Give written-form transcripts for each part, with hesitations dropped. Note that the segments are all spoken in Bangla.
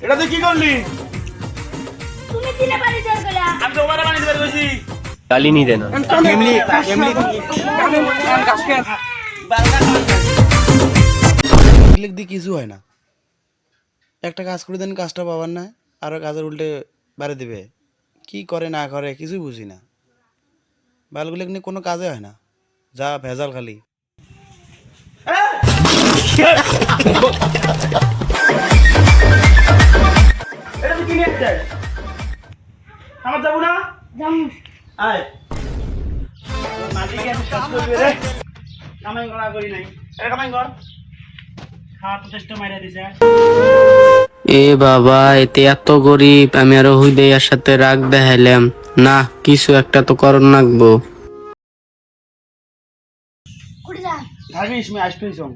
এটা তুই কি করলি? তুমি দিনে বাড়ি জোর গলা আমি তো ওবারে বানিয়ে বের কইছি। গালি नहीं देना এমনি লিখ দিয়ে কিছু হয় না। একটা কাজ করে দেন, কাজটা পাবার না, আরও কাজের উল্টে বাড়ি দেবে। কি করে না করে কিছুই বুঝি না। বালগুলো নিয়ে কোনো কাজে হয় না, যা ভেজাল খালি। এটা তুই কি নিয়ে আসছিস? আমার যাবো না? জাম আয় মালিকে এসে কাজ করবে রে। কামাই করা করি নাই, এটা কামাই কর। খাওয়া তো চেষ্টা মাইরা দিছে। এ বাবা, এতে এত গরিব, আমি আরো হুইদের সাথে রাগ দেখাইলাম না, কিছু একটা তো করণ লাগবো। উড়ে যা ভাবিস আমি আসতেই সঙ্গ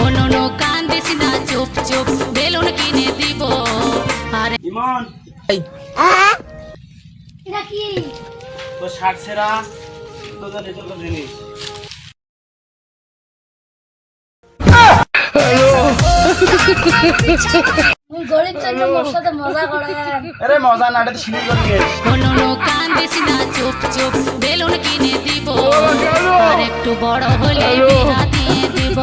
অন্য কান দিছি না, চুপ চুপ বেলুন কিনে দিব। আরে ইমন এটা কি তো শার্ট ছেঁড়া তো তো লেজর করে জিনিস। তুমি গরিব জন্য মোর সাথে মজা করেন আরে মজা না, এটা তো সিলাই করে গেছ। অন্য কান দিছি না, চুপ চুপ বেলুন কিনে দিব। আর একটু বড় হলে বিয়া দিয়ে দিব।